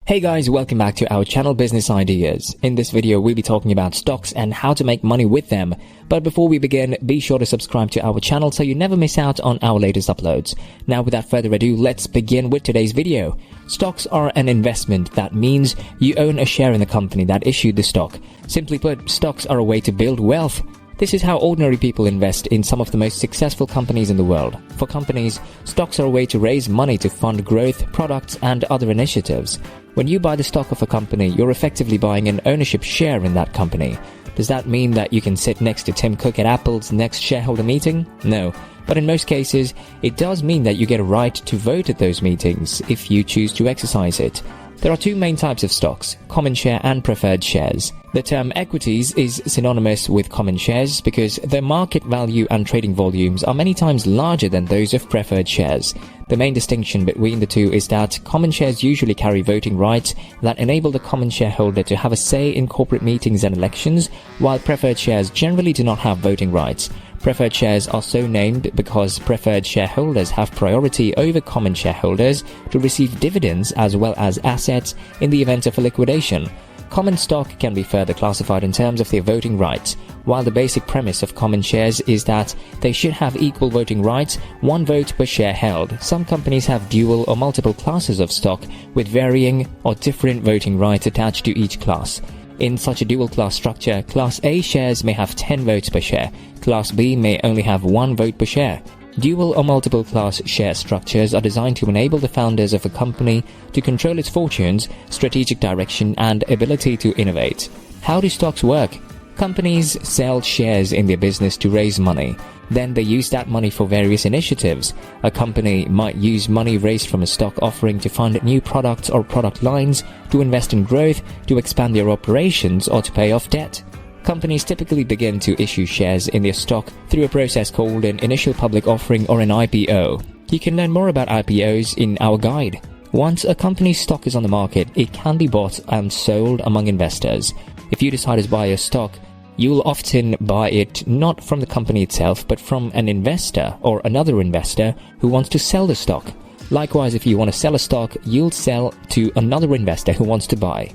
Hey guys, welcome back to our channel Business Ideas. In this video, we'll be talking about stocks and how to make money with them. But before we begin, be sure to subscribe to our channel so you never miss out on our latest uploads. Now, without further ado, let's begin with today's video. Stocks are an investment. That means you own a share in the company that issued the stock. Simply put, stocks are a way to build wealth. This is how ordinary people invest in some of the most successful companies in the world. For companies, stocks are a way to raise money to fund growth, products, and other initiatives. When you buy the stock of a company, you're effectively buying an ownership share in that company. Does that mean that you can sit next to Tim Cook at Apple's next shareholder meeting? No. But in most cases, it does mean that you get a right to vote at those meetings if you choose to exercise it. There are two main types of stocks, common share and preferred shares. The term equities is synonymous with common shares because their market value and trading volumes are many times larger than those of preferred shares. The main distinction between the two is that common shares usually carry voting rights that enable the common shareholder to have a say in corporate meetings and elections, while preferred shares generally do not have voting rights. Preferred shares are so named because preferred shareholders have priority over common shareholders to receive dividends as well as assets in the event of a liquidation. Common stock can be further classified in terms of their voting rights. While the basic premise of common shares is that they should have equal voting rights, one vote per share held, some companies have dual or multiple classes of stock with varying or different voting rights attached to each class. In such a dual class structure, Class A shares may have 10 votes per share, Class B may only have 1 vote per share. Dual or multiple class share structures are designed to enable the founders of a company to control its fortunes, strategic direction, and ability to innovate. How do stocks work? Companies sell shares in their business to raise money. Then they use that money for various initiatives. A company might use money raised from a stock offering to fund new products or product lines, to invest in growth, to expand their operations, or to pay off debt. Companies typically begin to issue shares in their stock through a process called an initial public offering or an IPO. You can learn more about IPOs in our guide. Once a company's stock is on the market, it can be bought and sold among investors. If you decide to buy a stock, you'll often buy it not from the company itself, but from an investor or another investor who wants to sell the stock. Likewise, if you want to sell a stock, you'll sell to another investor who wants to buy.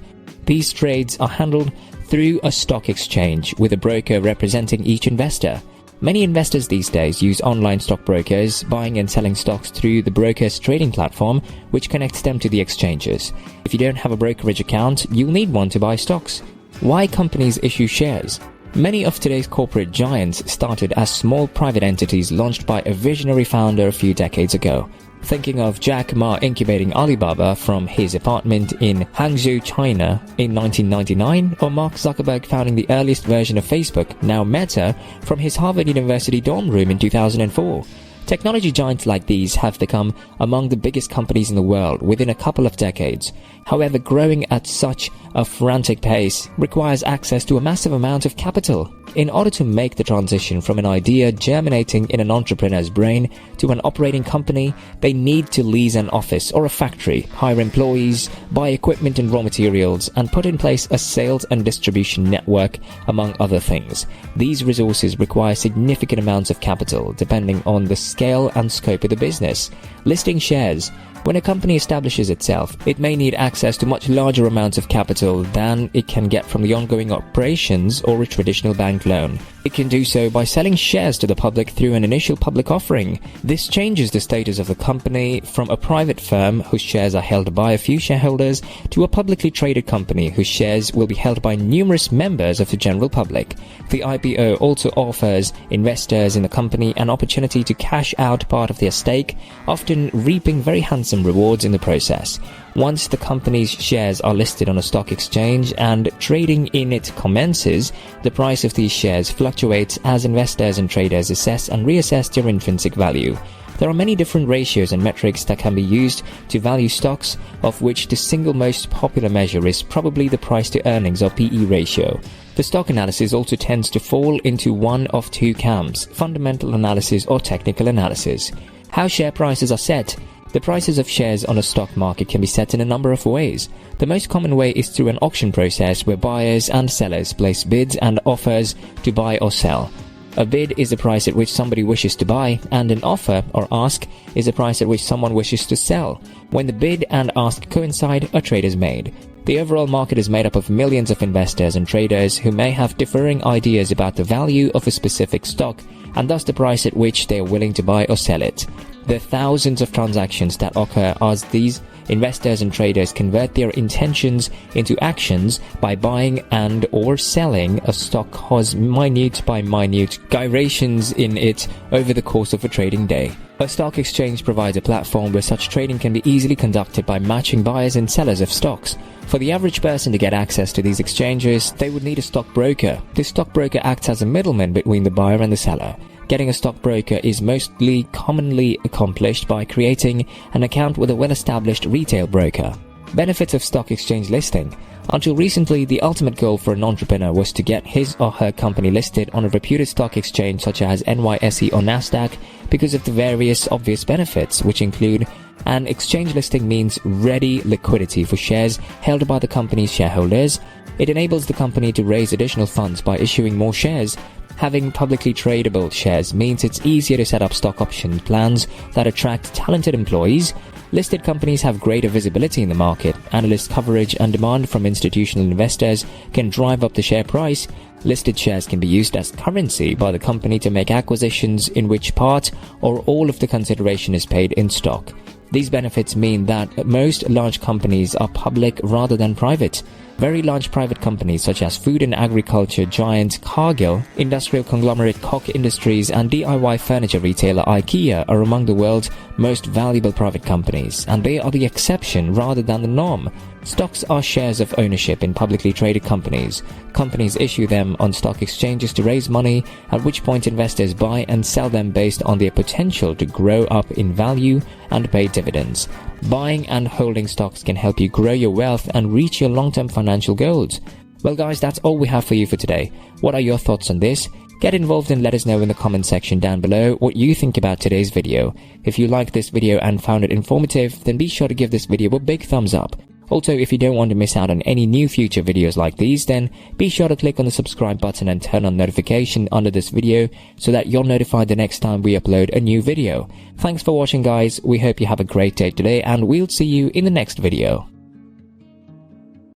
These trades are handled through a stock exchange with a broker representing each investor. Many investors these days use online stockbrokers, buying and selling stocks through the broker's trading platform, which connects them to the exchanges. If you don't have a brokerage account, you'll need one to buy stocks. Why companies issue shares? Many of today's corporate giants started as small private entities launched by a visionary founder a few decades ago. Thinking of Jack Ma incubating Alibaba from his apartment in Hangzhou, China in 1999, or Mark Zuckerberg founding the earliest version of Facebook, now Meta, from his Harvard University dorm room in 2004. Technology giants like these have become among the biggest companies in the world within a couple of decades. However, growing at such a frantic pace requires access to a massive amount of capital. In order to make the transition from an idea germinating in an entrepreneur's brain to an operating company, they need to lease an office or a factory, hire employees, buy equipment and raw materials, and put in place a sales and distribution network, among other things. These resources require significant amounts of capital, depending on the scale and scope of the business. Listing shares. When a company establishes itself, it may need access to much larger amounts of capital than it can get from the ongoing operations or a traditional bank loan. It can do so by selling shares to the public through an initial public offering. This changes the status of the company from a private firm whose shares are held by a few shareholders to a publicly traded company whose shares will be held by numerous members of the general public. The IPO also offers investors in the company an opportunity to cash out part of their stake, often reaping very handsome rewards in the process. Once the company's shares are listed on a stock exchange and trading in it commences, the price of these shares fluctuates as investors and traders assess and reassess their intrinsic value. There are many different ratios and metrics that can be used to value stocks, of which the single most popular measure is probably the price to earnings or PE ratio. The stock analysis also tends to fall into one of two camps: fundamental analysis or technical analysis. How share prices are set. The prices of shares on a stock market can be set in a number of ways. The most common way is through an auction process where buyers and sellers place bids and offers to buy or sell. A bid is the price at which somebody wishes to buy, and an offer or ask is the price at which someone wishes to sell. When the bid and ask coincide, a trade is made. The overall market is made up of millions of investors and traders who may have differing ideas about the value of a specific stock and thus the price at which they are willing to buy or sell it. The thousands of transactions that occur as these investors and traders convert their intentions into actions by buying and or selling a stock cause minute by minute gyrations in it over the course of a trading day. A stock exchange provides a platform where such trading can be easily conducted by matching buyers and sellers of stocks. For the average person to get access to these exchanges, they would need a stockbroker. This stockbroker acts as a middleman between the buyer and the seller. Getting a stockbroker is mostly commonly accomplished by creating an account with a well-established retail broker. Benefits of stock exchange listing. Until recently, the ultimate goal for an entrepreneur was to get his or her company listed on a reputed stock exchange such as NYSE or Nasdaq because of the various obvious benefits, which include an exchange listing means ready liquidity for shares held by the company's shareholders. It enables the company to raise additional funds by issuing more shares. Having publicly tradable shares means it's easier to set up stock option plans that attract talented employees. Listed companies have greater visibility in the market. Analyst coverage and demand from institutional investors can drive up the share price. Listed shares can be used as currency by the company to make acquisitions in which part or all of the consideration is paid in stock. These benefits mean that most large companies are public rather than private. Very large private companies such as food and agriculture giant Cargill, industrial conglomerate Koch Industries and DIY furniture retailer IKEA are among the world's most valuable private companies, and they are the exception rather than the norm. Stocks are shares of ownership in publicly traded companies. Companies issue them on stock exchanges to raise money, at which point investors buy and sell them based on their potential to grow up in value and pay dividends. Buying and holding stocks can help you grow your wealth and reach your long-term financial goals. Well guys, that's all we have for you for today. What are your thoughts on this? Get involved and let us know in the comment section down below what you think about today's video. If you liked this video and found it informative, then be sure to give this video a big thumbs up. Also, if you don't want to miss out on any new future videos like these, then be sure to click on the subscribe button and turn on notification under this video so that you're notified the next time we upload a new video. Thanks for watching guys, we hope you have a great day today and we'll see you in the next video.